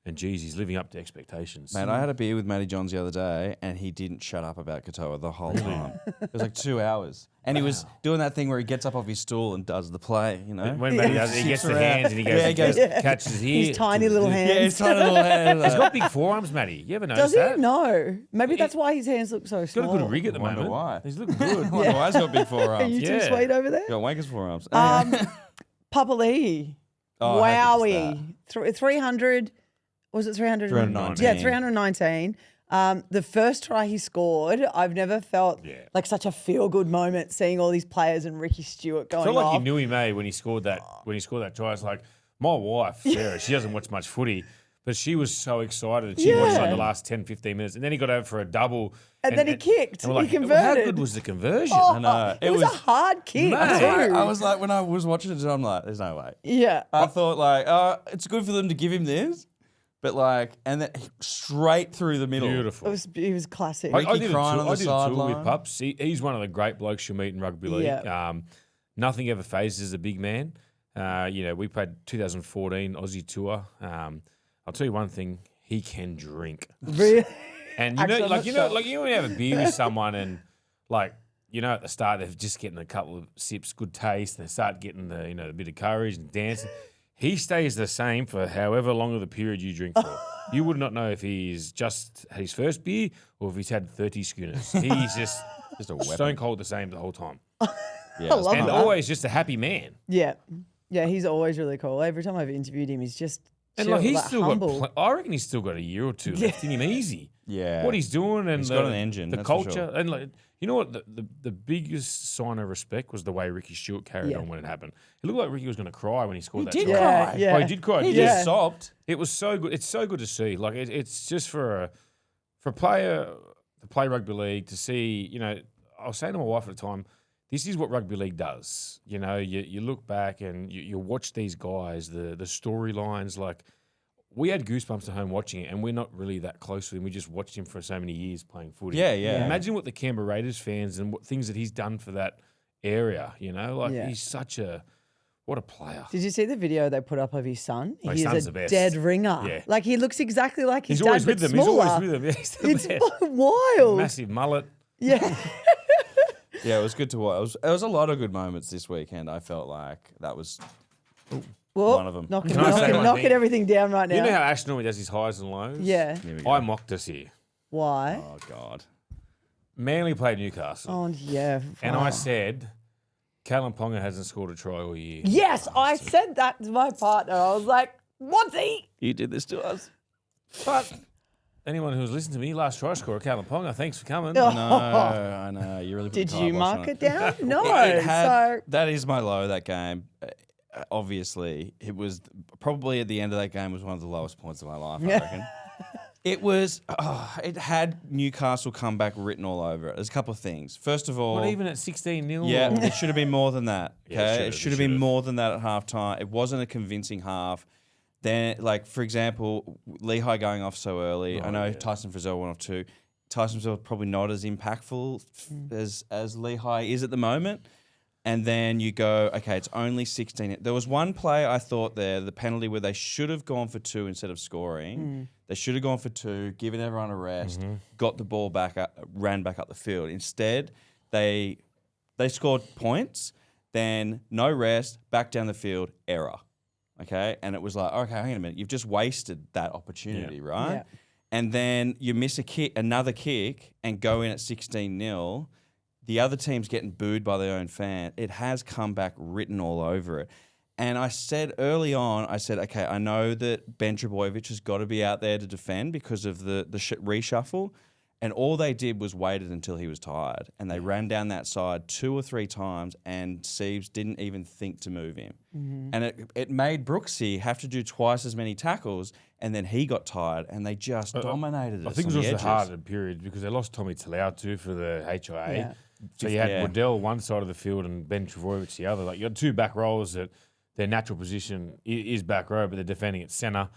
And geez, he's living up to expectations. Man, I had a beer with Matty Johns the other day, and he didn't shut up about Katoa the whole time. It was like 2 hours. And he was doing that thing where he gets up off his stool and does the play, you know? When Matty does it, he gets the hands and he goes, Yeah, he goes- catches his ear. His tiny little hands. Yeah, his tiny little hand. He's got big forearms, Matty. You ever notice Does he? that? No. Maybe that's why his hands look so He's got small. a good rig at the Wonder moment. why. He's looking good. Wonder why he's got big Are forearms. you too Yeah. sweet over there? Got wankers forearms. Papa Lee. Oh, how good is Wowie. 300. Was it 300? 319. Yeah, 319. The first try he scored, I've never felt like such a feel-good moment seeing all these players and Ricky Stewart I going felt like off. you knew him, when he scored that try. It's like my wife, Sarah, she doesn't watch much footy, but she was so excited. She watched like the last 10, 15 minutes, and then he got over for a double. And then he kicked. And we're like, He How converted. good was the conversion? Oh, I know. It was a hard kick, Man. too. I was like, when I was watching it, I'm like, there's no way. Yeah. I thought like, it's good for them to give him this, but like, and then straight through the middle. Beautiful. It was classic. I Ricky did a crying tour, on I the did a tour with sideline. Pups. He's one of the great blokes you'll meet in rugby league. Yeah. Nothing ever phases a big man. We played 2014 Aussie tour. I'll tell you one thing: he can drink. Really? And Actually, I'm not sure. when you have a beer with someone and at the start they're just getting a couple of sips, good taste, and they start getting the bit of courage and dancing. He stays the same for however long of the period you drink for. You would not know if he's just had his first beer or if he's had 30 schooners. He's just a weapon. stone cold the same the whole time. Yeah, I love And that. always just a happy man. Yeah. Yeah, he's always really cool. Every time I've interviewed him, he's just And chill, he's still humble. got. I reckon he's still got a year or two left in him, easy. Yeah. What he's doing and He's got an engine, the that's for culture, sure. and you know what? The biggest sign of respect was the way Ricky Stewart carried on when it happened. It looked like Ricky was going to cry when he scored that. did try. cry. Yeah. Oh, he did cry. He did he? just sobbed. It was so good. It's so good to see. Like it's just for a player to play rugby league to see. I was saying to my wife at the time, this is what rugby league does. You look back and you watch these guys, the storylines. Like we had goosebumps at home watching it, and we're not really that close with him. We just watched him for so many years playing footy. Yeah, yeah. Imagine what the Canberra Raiders fans and what things that he's done for that area. Yeah. He's such what a player. Did you see the video they put up of his son? Oh, his He son's is the a best. dead ringer. Yeah. Like he looks exactly like his He's dad, always but with them. smaller. He's always with them. Yeah, he's the It's best. wild. Massive mullet. Yeah. Yeah, it was good to watch. There was a lot of good moments this weekend. I felt like that was Well, one of them. Knocking, Can I say one knocking thing? everything down right now. You know how Ash normally does his highs and lows? Yeah. Here we go. I mocked us here. Why? Oh God. Manly played Newcastle. Oh, yeah. And fine. I said, Callum Ponga hasn't scored a try all year. Yes, I said that to my partner. I was like, what's he? You did this to us. But anyone who's listened to me, last try scorer, Callum Ponga, thanks for coming. Oh. I know. You really put Did the you kibosh on mark it down? No. That So, is my low, that game. Obviously, it was probably at the end of that game was one of the lowest points of my life, I reckon. It was, it had Newcastle comeback written all over it. There's a couple of things. First of all, Not even at 16-0. yeah, or- it should have been more than that. Yeah, Okay, it it should've, should have been more than that at halftime. It wasn't a convincing half. Then, like for example, Lehigh going off so early. I know Tyson Frizzell went off too. Tyson Frizzell probably not as impactful as Lehigh is at the moment. And then you go, okay, it's only 16. There was one play I thought there, the penalty where they should have gone for 2 instead of scoring. They should have gone for 2, given everyone a rest, got the ball back up, ran back up the field. Instead, they scored points, then no rest, back down the field, error. Okay? And it was like, okay, hang on a minute. You've just wasted that opportunity, right? Yeah. And then you miss another kick and go in at 16-0. The other team's getting booed by their own fan. It has comeback written all over it. And I said early on, okay, I know that Ben Trebojevic has got to be out there to defend because of the reshuffle. And all they did was waited until he was tired. And they ran down that side 2 or 3 times and Siebes didn't even think to move him. And it made Brooksy have to do twice as many tackles and then he got tired and they just dominated it. I think it was on also the edges. hard at periods because they lost Tommy Talau too for the HIA. Yeah. So you had Yeah. Waddell one side of the field and Ben Trebojevic the other. Like you got 2 back rows that their natural position is back row, but they're defending at centre.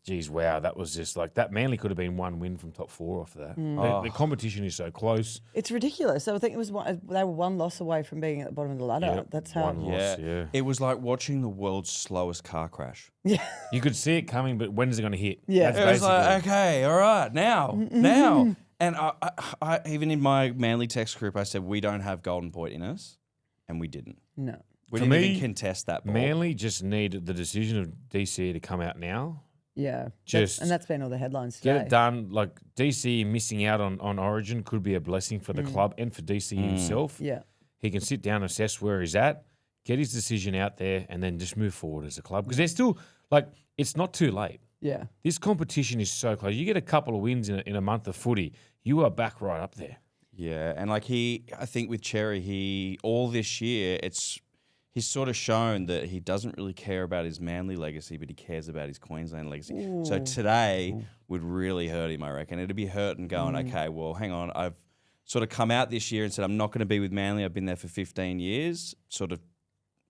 Geez, wow, that was just like that. Manly could have been one win from top 4 off that. The competition is so close. It's ridiculous. So I think they were one loss away from being at the bottom of the ladder. Yep, That's how. one loss. Yeah, It was like watching the world's slowest car crash. Yeah. you could see it coming, but when's it going to hit? Yeah. That's It was like, basically- okay, all right, now. And I even in my Manly text group, I said, we don't have Golden Point in us. And we didn't. No. We For didn't me, even contest that ball. Manly just need the decision of DC to come out now. Yeah. Just that's been all the headlines today. Get it done. Like DC missing out on Origin could be a blessing for the club and for DC himself. Yeah. He can sit down, assess where he's at, get his decision out there, and then just move forward as a club. Because they're still, like, it's not too late. Yeah. This competition is so close. You get a couple of wins in a month of footy, you are back right up there. Yeah, and like I think with Cherry, all this year, he's sort of shown that he doesn't really care about his Manly legacy, but he cares about his Queensland legacy. Ooh. So today would really hurt him, I reckon. It'd be hurting going, okay, well, hang on. I've sort of come out this year and said I'm not going to be with Manly. I've been there for 15 years, sort of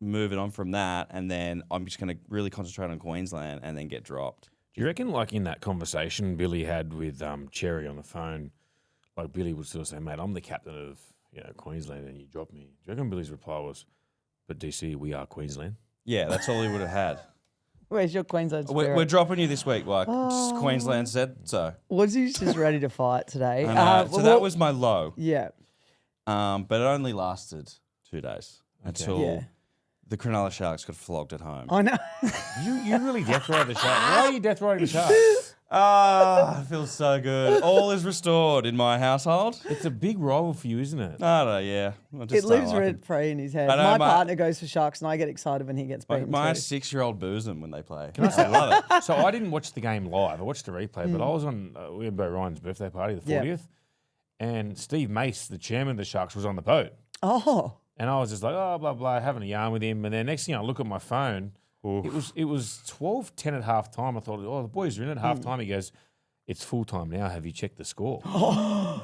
moving on from that, and then I'm just going to really concentrate on Queensland and then get dropped. Do you reckon, like, in that conversation Billy had with Cherry on the phone, like, Billy would sort of say, mate, I'm the captain of Queensland and you dropped me. Do you reckon Billy's reply was, but DC, we are Queensland? Yeah, that's all he would have had. Where's your Queensland spirit? We're dropping you this week, like Queensland said so. Woodsy's just ready to fight today. I know. So that was my low. Yeah. But it only lasted 2 days until Yeah. the Cronulla Sharks got flogged at home. I know. You really death ride the Sharks. Why are you death riding the Sharks? Ah, it feels so good. All is restored in my household. It's a big rival for you, isn't it? I don't know, yeah. I just It don't lives like rent free in his head. I know, My my- partner goes for Sharks and I get excited when he gets beaten My too. 6-year-old boos them when they play. Can I say, love it. So I didn't watch the game live. I watched the replay, but I was on Bo Ryan's birthday party, the 40th, and Steve Mace, the chairman of the Sharks, was on the boat. Oh. And I was just like, oh, blah, blah, having a yarn with him. And then next thing I look at my phone, it was 12-10 at halftime. I thought, oh, the boys are in at halftime. He goes, it's full time now. Have you checked the score?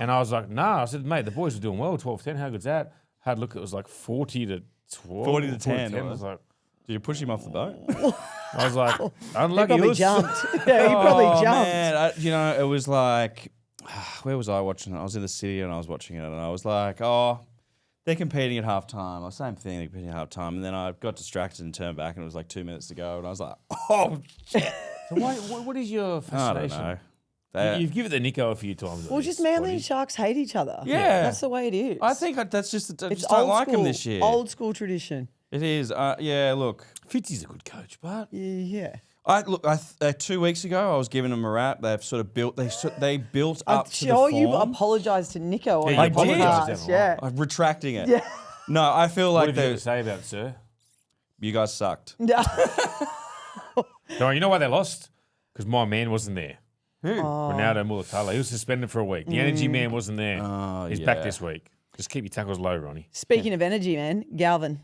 And I was like, nah. I said, mate, the boys were doing well, 12-10. How good's that? Had a look, it was like 40-12. 40 to 10. I was like, Did you push him off the boat? I was like, He unlucky probably us. jumped. Yeah, he probably Oh, jumped. Man, it was like, where was I watching it? I was in the city and I was watching it and I was like, oh, they're competing at halftime. Or same thing, they're competing at halftime. And then I got distracted and turned back and it was like 2 minutes to go. And I was like, oh, shit. So what is your I fascination? don't know. You've given it the Nico a few times. Well, just Manly and Sharks hate each other. Yeah. That's the way it is. I think that's just, I it's just don't old like school, him this year. Old school tradition. It is. Yeah, look. Fitzy's a good coach, but Yeah. 2 weeks ago, I was giving them a rap. They've sort of built. They built I'm up to the sure form. you apologised to Nico on Yeah, the you apologised podcast. to him, Yeah. I'm retracting it. Yeah. No, I feel what like have you got to say about it, sir? you guys sucked. Yeah. No, you know why they lost? Because my man wasn't there. Who? Ronaldo Mulatalo. He was suspended for a week. The energy man wasn't there. He's back yeah. this week. Just keep your tackles low, Ronnie. Speaking of energy, man, Galvin.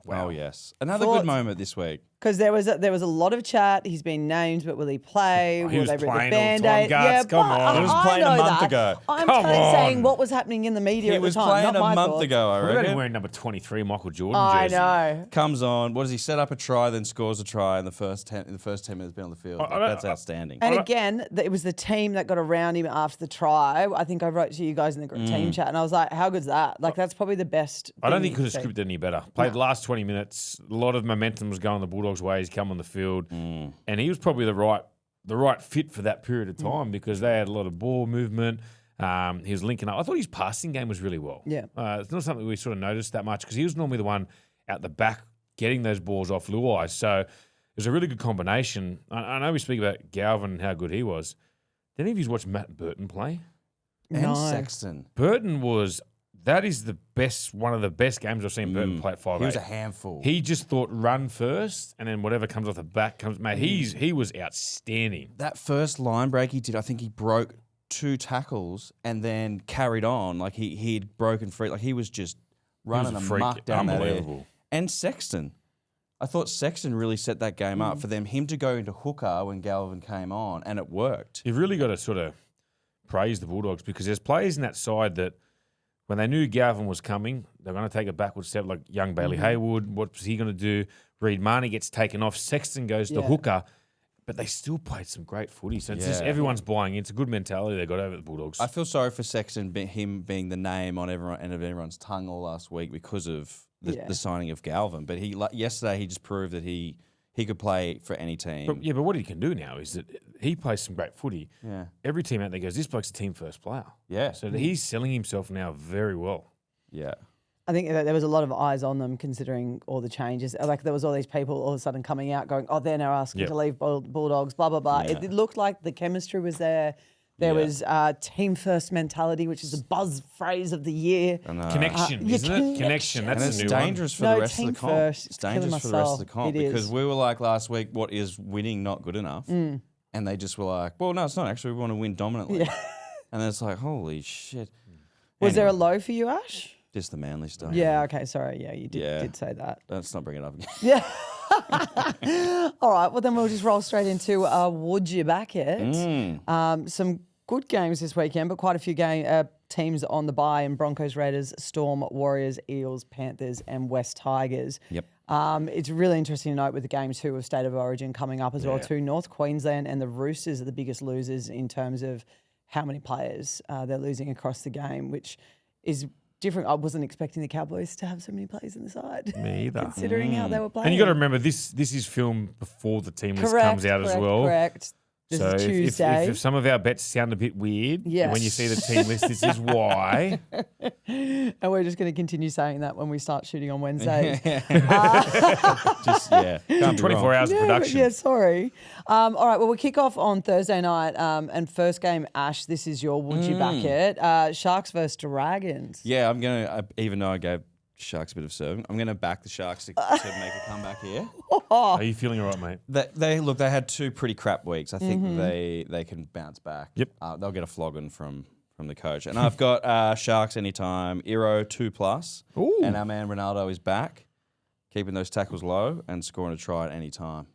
Oh yes, another Thoughts? good moment this week. Because there was a lot of chat. He's been named, but will he play? He Will was they rip the playing all the time, Band-Aid? Guts, come but on. He was I playing a know month that. ago. I'm Come saying on. what was happening in the media He at was the time. playing not a my month thoughts. ago, I What about him reckon. wearing number 23 Michael Jordan I jersey? know. Comes on. What does he set up a try, then scores a try in the first 10 minutes being on the field? That's outstanding. And again, it was the team that got around him after the try. I think I wrote to you guys in the team chat, and I was like, "How good's that? Like, that's probably the best." I don't thing think he could have you scripted any better. Played the last 20 minutes. A lot of momentum was going the Bulldogs' way. He's come on the field. And he was probably the right fit for that period of time because they had a lot of ball movement. He was linking up. I thought his passing game was really well. Yeah. It's not something we sort of noticed that much because he was normally the one out the back getting those balls off Luai. So it was a really good combination. I know we speak about Galvin and how good he was. Did any of you watch Matt Burton play? And No. Sexton. Burton that is one of the best games I've seen Burton play at 5'8". He was a handful. He just thought run first, and then whatever comes off the back comes. Mate, he was outstanding. That first line break he did, I think he broke 2 tackles and then carried on. Like he'd broken free. Like he was just running a a freak. muck down that Unbelievable. air. And Sexton. I thought Sexton really set that game up for him to go into hooker when Galvin came on, and it worked. You've really got to sort of praise the Bulldogs because there's players in that side that when they knew Galvin was coming, they're going to take a backward step like young Bailey Haywood. What's he going to do? Reed Marnie gets taken off. Sexton goes to hooker. but they still played some great footy. So it's just Yeah. everyone's buying in. It's a good mentality they got over at the Bulldogs. I feel sorry for Sexton, him being the name on everyone's tongue all last week because of the signing of Galvin. But yesterday he just proved that he could play for any team. But what he can do now is that he plays some great footy. Yeah. Every team out there goes, this bloke's a team first player. Yeah. So he's selling himself now very well. Yeah. I think that there was a lot of eyes on them considering all the changes. Like there was all these people all of a sudden coming out going, they're now asking to leave Bulldogs, blah, blah, blah. Yeah. It looked like the chemistry was there. There was team first mentality, which is the buzz phrase of the year. Connection, isn't it? Connection. That's And a it's new dangerous for No, the rest of team the comp. first. It's It's killing dangerous my for the rest of the soul. comp It because is. we were like last week, what is winning not good enough? And they just were like, well, no, it's not actually. We want to win dominantly. Yeah. And then it's like, holy shit. Was there a Anyway, low for you, Ash? just the Manly stuff. Yeah, okay, sorry. Yeah, you did, Yeah. did say that. Let's not bring it up again. Yeah. All right, well, then we'll just roll straight into Woodsy bucket. Some good games this weekend, but quite a few teams on the bye in Broncos, Raiders, Storm, Warriors, Eels, Panthers, and West Tigers. Yep. It's really interesting to note with the game two of State of Origin coming up as well too. North Queensland and the Roosters are the biggest losers in terms of how many players they're losing across the game, which is different. I wasn't expecting the Cowboys to have so many players in the side. Me either. Considering how they were playing. And you got to remember, this is filmed before the team list comes out as well. Correct. This So is if, Tuesday. if some of our bets sound a bit weird, Yes. when you see the team list, this is why. And we're just going to continue saying that when we start shooting on Wednesdays. Just, yeah. Can't be 24 wrong. hours of production. Yeah, sorry. All right, well, we'll kick off on Thursday night. And first game, Ash, this is your Woodsy bucket. Sharks versus Dragons. Yeah, I'm going to, even though I gave Sharks a bit of serving, I'm going to back the Sharks to make a comeback here. Are you feeling all right, mate? They had two pretty crap weeks. I think Mm-hmm. they can bounce back. Yep. They'll get a flogging from the coach. And I've got Sharks anytime, Iro 2+. Ooh. And our man Ronaldo is back, keeping those tackles low and scoring a try at any time.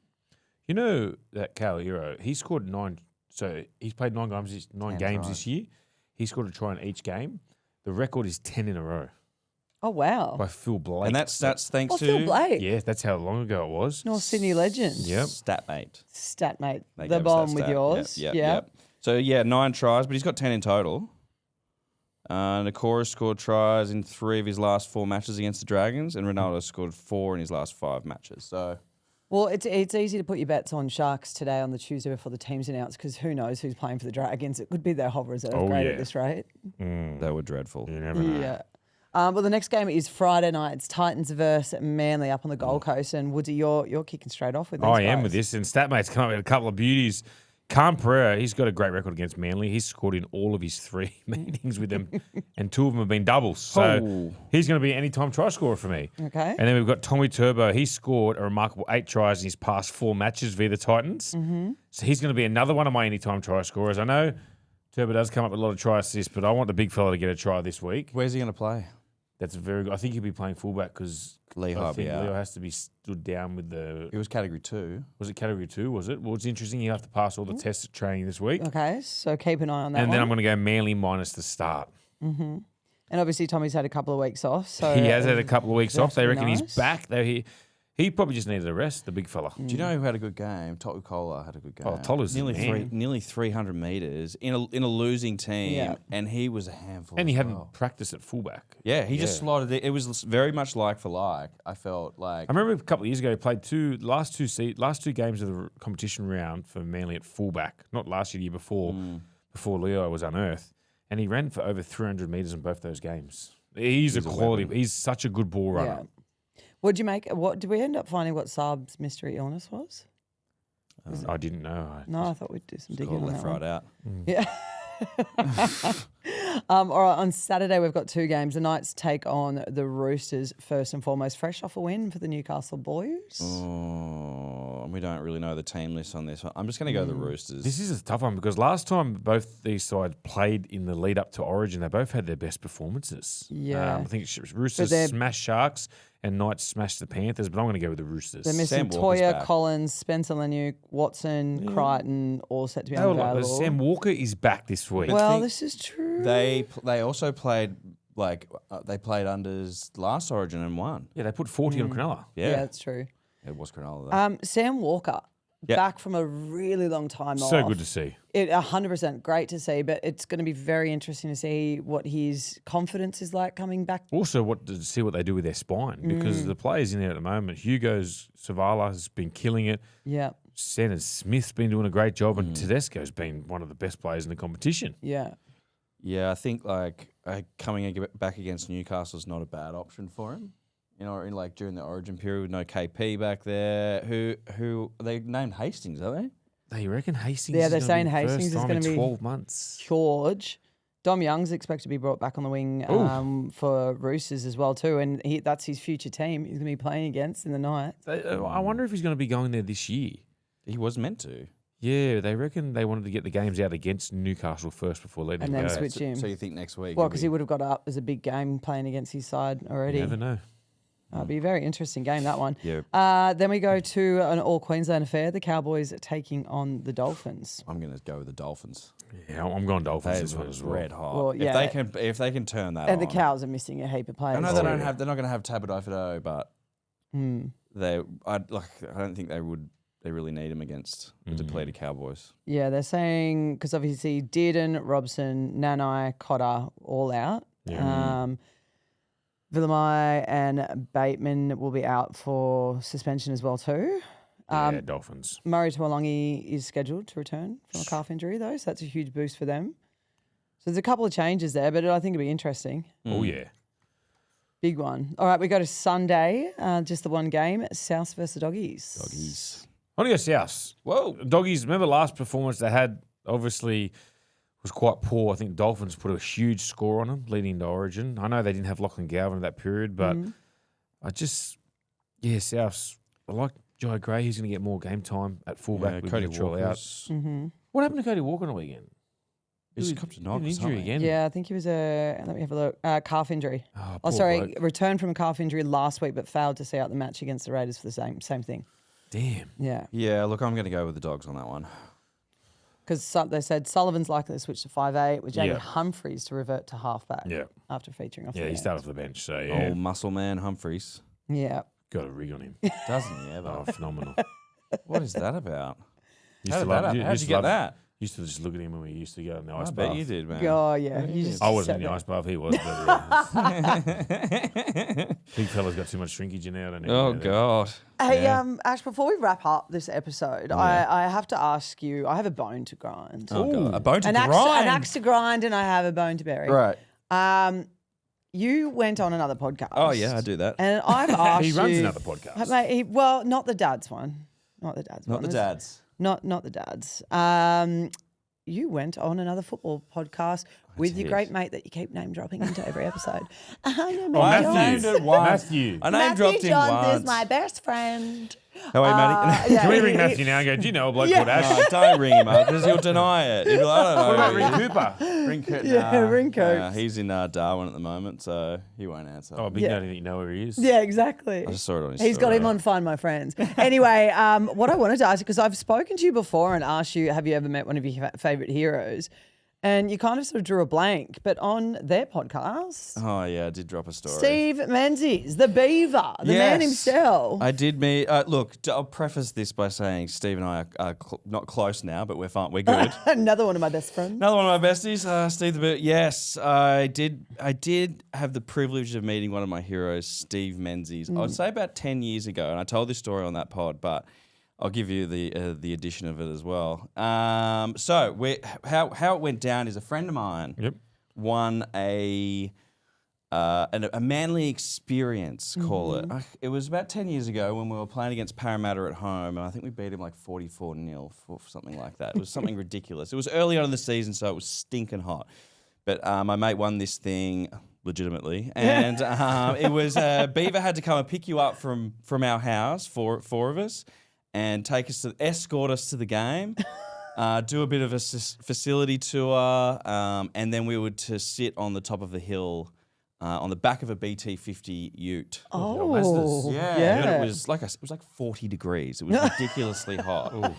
You know that Cal Hero, he scored 9. So he's played 9 games tries. this year. He scored a try in each game. The record is 10 in a row Oh, wow. by Phil Blake. And that's thanks Oh, to Phil Blake. Yeah, that's how long ago it was. North Sydney legend. Yep. Statmate. Stat, mate. They The gave us that bomb with stat. yours. Yep. So, 9 tries, but he's got 10 in total. Nakora scored tries in 3 of his last 4 matches against the Dragons, and Ronaldo scored 4 in his last 5 matches. So, Well, it's easy to put your bets on Sharks today on the Tuesday before the team's announced because who knows who's playing for the Dragons. It could be their whole reserve grade yeah. at this rate. they were dreadful. You never know. Yeah. Well, the next game is Friday night. It's Titans versus Manly up on the Gold Coast. And Woodsy, you're kicking straight off with these I am guys. with this. And Statmate's come up with a couple of beauties. Khan Pereira, he's got a great record against Manly. He's scored in all of his 3 meetings with them, and 2 of them have been doubles. So Oh. he's going to be an anytime try scorer for me. Okay. And then we've got Tommy Turbo. He scored a remarkable 8 tries in his past 4 matches via the Titans. Mm-hmm. So he's going to be another one of my anytime try scorers. I know Turbo does come up with a lot of try assists, but I want the big fella to get a try this week. Where's he going to play? That's very good. I think he'll be playing fullback because Lehigh I will be think out. Leo has to be stood down with the... It was category 2. Was it category 2, was it? Well, it's interesting. You have to pass all the tests at training this week. Okay, so keep an eye on that And one. then I'm going to go Manly minus the start. And obviously Tommy's had a couple of weeks off. So He has had a couple of weeks that's off. They reckon nice. he's back. He probably just needed a rest, the big fella. Do you know who had a good game? Totu Kola had a good game. Oh, Tolu's the man. nearly 300 metres in a losing team, Yeah. and he was a handful. And he as hadn't well. practiced at fullback. Yeah, he just slotted it. It was very much like for like. I felt like I remember a couple of years ago, he played last two games of the competition round for Manly at fullback. Not last year, the year before, before Leo was unearthed. And he ran for over 300 metres in both those games. He's a quality. He's such a good ball runner. Yeah. What'd you make? What did we end up finding? What Saab's mystery illness was? I didn't know. No, I thought we'd do some digging called on left that right one. out. Yeah. All right, on Saturday we've got 2 games. The Knights take on the Roosters first and foremost, fresh off a win for the Newcastle boys. Oh, we don't really know the team list on this one. I'm just going to go the Roosters. This is a tough one because last time both these sides played in the lead up to Origin, they both had their best performances. Yeah. I think Roosters they're- smashed Sharks and Knights smashed the Panthers, but I'm going to go with the Roosters. They're missing Sam Walker's Toya, back. Collins, Spencer Leniu, Watson, Crichton, all set to be unavailable. Sam Walker is back this week. Well, think this is true. They also played they played unders last Origin and won. Yeah, they put 40 on Cronulla. yeah, Yeah, that's true. it was Cronulla though. Sam Walker, back from a really long time off. So good to see. 100% great to see, but it's going to be very interesting to see what his confidence is like coming back. Also, to see what they do with their spine because the players in there at the moment, Savala has been killing it. Yeah. Sanders Smith's been doing a great job, and Tedesco's been one of the best players in the competition. Yeah. Yeah, I think coming back against Newcastle is not a bad option for him. You know, during the Origin period with no KP back there, who they named Hastings, are they? They reckon Hastings? Yeah, is they're gonna saying be Hastings first is time going in to be 12 months. George. Dom Young's expected to be brought back on the wing for Roosters as well too, and that's his future team. He's going to be playing against in the night. I wonder if he's going to be going there this year. He was meant to. Yeah, they reckon they wanted to get the games out against Newcastle first before letting And him then go. switch him. So you think next week? Well, because he would have got up as a big game playing against his side already. You never know. It'll be a very interesting game, that one. Yeah. Then we go to an all Queensland affair. The Cowboys are taking on the Dolphins. I'm going to go with the Dolphins. Yeah, I'm going Dolphins this They one as well. red hot. Well, yeah. If they can turn that And on. the Cows are missing a heap of players. I know they're not going to have Tabadai, but I don't think they really need him against the depleted Cowboys. Yeah, they're saying, because obviously Dearden, Robson, Nanai, Cotter, all out. Yeah. Villamai and Bateman will be out for suspension as well too. Yeah, Dolphins. Murray Tuolungi is scheduled to return from a calf injury though, so that's a huge boost for them. So there's a couple of changes there, but I think it'll be interesting. Oh, yeah. Big one. All right, we go to Sunday, just the one game, South versus Doggies. On to go South. Whoa. Doggies, remember last performance they had, obviously, was quite poor. I think Dolphins put a huge score on them leading into Origin. I know they didn't have Lachlan Galvin in that period, but Souths, I like Jai Gray. He's going to get more game time at fullback with Cody Mitchell out. Walker's. What happened to Cody Walker on the weekend? He's come to knock an or injury something. again. Yeah, I think he was let me have a look, calf injury. Oh, Oh, poor sorry, bloke. returned from a calf injury last week, but failed to see out the match against the Raiders for the same thing. Damn. Yeah, Yeah, look, I'm going to go with the Dogs on that one. because they said Sullivan's likely to switch to 5'8", with Jamie Yeah. Humphries to revert to halfback. Yeah. After featuring off Yeah, the he end. started off the bench, so yeah. Old muscle man Humphreys. Yeah. Got a rig on him. Doesn't he ever? Oh, phenomenal. What is that about? Used How to did love- that happen? How'd used you to get love- that? Used to just look at him when we used to go in the ice I bath. bet you did, man. Oh, yeah. You just I wasn't sat in the there. ice bath, he was. But big fella's got too much shrinkage in there. Oh, God. Hey, Yeah. Ash, before we wrap up this episode, I have to ask you, I have a bone to grind. Oh, God. A bone to An grind. axe to grind, and I have a bone to bury. Right. You went on another podcast. Oh, yeah, I do that. And I've asked He you... runs another podcast. Mate, well, not the dad's one. Not the dad's Not one. the dads. Not the dad's. You went on another football podcast with your did. great mate that you keep name dropping into every episode. I know, Oh, mate, Matthew. Johns. Matthew. I name dropped him Johns once. is my best friend. How are you, Matty? Yeah, Can we ring he- Matthew now and go, do you know a bloke Yeah. called Ash? No, don't ring him up because he'll deny it. He'll be like, I don't know. What about Ring Cooper? Ring Coop? Yeah, Ring Coops. He's in Darwin at the moment, so he won't answer. Oh, big Yeah. daddy that you know where he is. Yeah, exactly. I just saw it on his He's got story. him on Find My Friends. Anyway, what I wanted to ask you, because I've spoken to you before and asked you, have you ever met one of your favourite heroes? And you kind of sort of drew a blank, but on their podcast, Oh, yeah, I did drop a story. Steve Menzies, the Beaver, the man Yes. himself. I did meet. Look, I'll preface this by saying Steve and I are not close now, but we're fine. We're good. Another one of my best friends. Another one of my besties, Steve the Bear. Yes, I did have the privilege of meeting one of my heroes, Steve Menzies. I'd say about 10 years ago, and I told this story on that pod, but I'll give you the addition of it as well. So how it went down is a friend of mine won a manly experience, call it. It was about 10 years ago when we were playing against Parramatta at home, and I think we beat him like 44-0 for something like that. It was something ridiculous. It was early on in the season, so it was stinking hot. But my mate won this thing legitimately, and it was Beaver had to come and pick you up from our house, four of us, and escort us to the game. Do a bit of a facility tour, and then we were to sit on the top of the hill on the back of a BT50 ute. Oh, And it was like 40 degrees. It was ridiculously hot.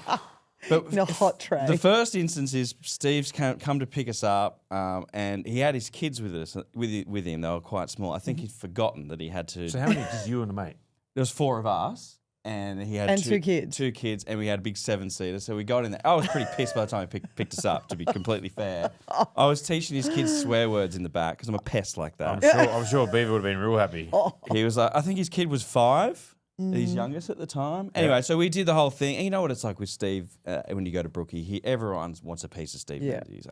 But in a hot tray. the first instance is Steve's come to pick us up, and he had his kids with him. They were quite small. I think he'd forgotten that he had to. So how many? Just you and a mate? There was four of us. and he had And two kids. Two kids, and we had a big 7-seater. So we got in there. I was pretty pissed by the time he picked us up, to be completely fair. I was teaching his kids swear words in the back because I'm a pest like that. I'm sure Beaver would have been real happy. He was like, I think his kid was 5. His youngest at the time. Anyway, so we did the whole thing. And you know what it's like with Steve when you go to Brookie? Everyone wants a piece of Steve Menzies,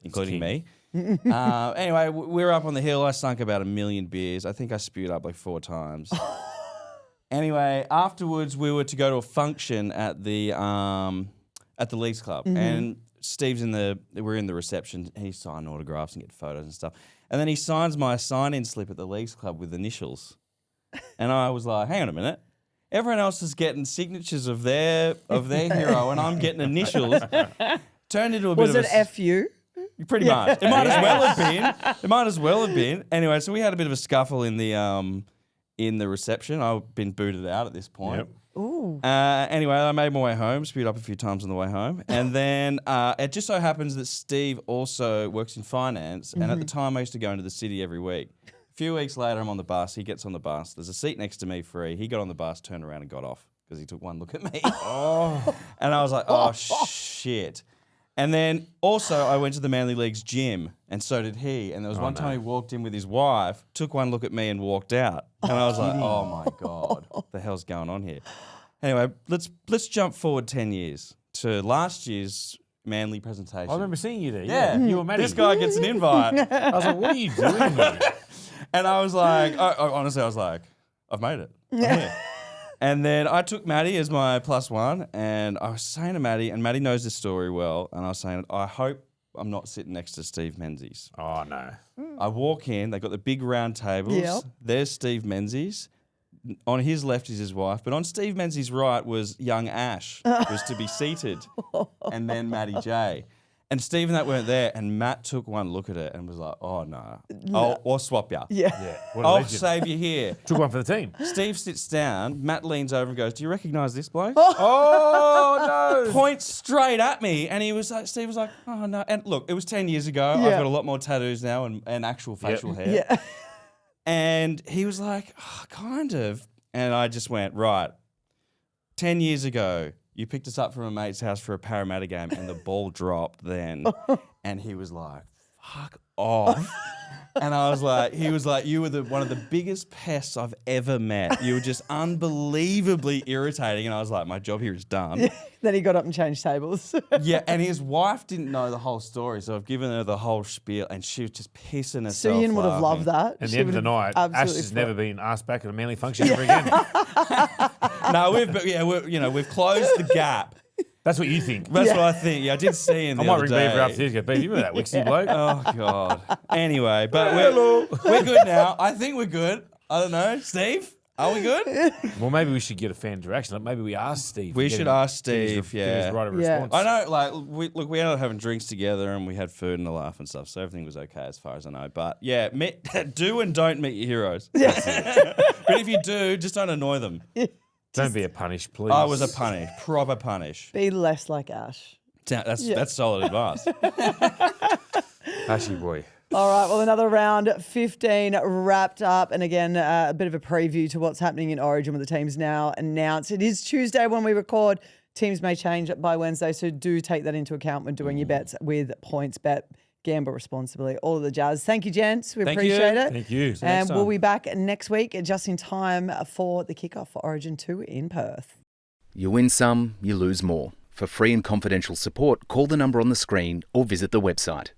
including me. Anyway, we were up on the hill. I sunk about 1 million beers. I think I spewed up like 4 times. Anyway, afterwards we were to go to a function at the Leagues Club, and Steve's we're in the reception. And he signed autographs and get photos and stuff. And then he signs my sign-in slip at the Leagues Club with initials. And I was like, hang on a minute. Everyone else is getting signatures of their hero, and I'm getting initials. Turned into a bit of a... Was it FU? Pretty much. It might as well have been. Anyway, so we had a bit of a scuffle in the reception. I've been booted out at this point. Yep. Ooh. Anyway, I made my way home, spewed up a few times on the way home. And then it just so happens that Steve also works in finance. And at the time, I used to go into the city every week. A few weeks later, I'm on the bus. He gets on the bus. There's a seat next to me free. He got on the bus, turned around and got off because he took one look at me. And I was like, oh, shit. And then also I went to the Manly Leagues gym, and so did he. And there was one time he walked in with his wife, took one look at me and walked out. And I was like, oh, my God, what the hell's going on here? Anyway, let's jump forward 10 years to last year's Manly presentation. I remember seeing you there. Yeah. You were Matty. This guy gets an invite. I was like, what are you doing, mate? And I was like, honestly, I was like, I've made it. I'm here. And then I took Maddie as my +1, and I was saying to Maddie, and Maddie knows this story well, and I was saying, I hope I'm not sitting next to Steve Menzies. Oh, no. I walk in, they got the big round tables. Yep. There's Steve Menzies. On his left is his wife, but on Steve Menzies' right was young Ash, was to be seated, and then Matty J. And Steve and that weren't there, and Matt took one look at it and was like, oh, no. I'll swap you. Yeah. What a I'll legend. save you here. Took one for the team. Steve sits down, Matt leans over and goes, do you recognise this bloke? Oh, no. Points straight at me, and he was like, Steve was like, oh, no. And look, it was 10 years ago. Yeah. I've got a lot more tattoos now and actual facial hair. Yeah. And he was like, oh, kind of. And I just went, right, 10 years ago, you picked us up from a mate's house for a Parramatta game and the ball dropped then. And he was like, fuck off. And I was like, he was like, you were one of the biggest pests I've ever met. You were just unbelievably irritating. And I was like, my job here is done. Then he got up and changed tables. Yeah, and his wife didn't know the whole story, so I've given her the whole spiel, and she was just pissing herself. Suyin would have loved that. At She the end of the would night, have Ash absolutely has never been asked back at a Manly function ever again. No, we've closed the gap. That's what you think. That's what I think. Yeah, I did see him the I might other ring day. Beaver upstairs and go, Beaver, you remember that Wixie bloke? Oh, God. Anyway, but we're good now. I think we're good. I don't know. Steve, are we good? Well, maybe we should get a fan interaction. Like maybe we ask Steve. We should ask get his Steve, yeah. right of Yeah. response. I know, like, we ended up having drinks together and we had food and a laugh and stuff, so everything was okay as far as I know. But, yeah, do and don't meet your heroes. But if you do, just don't annoy them. Don't be a punish, please. I was a punish, proper punish. Be less like Ash. That's solid advice. Ashy boy. All right, well, another round 15 wrapped up. And again, a bit of a preview to what's happening in Origin with the teams now announced. It is Tuesday when we record. Teams may change by Wednesday, so do take that into account when doing your bets with PointsBet. Gamble responsibly, all of the jazz. Thank you, gents. We appreciate it. Thank you. And we'll be back next week just in time for the kickoff for Origin 2 in Perth. You win some, you lose more. For free and confidential support, call the number on the screen or visit the website.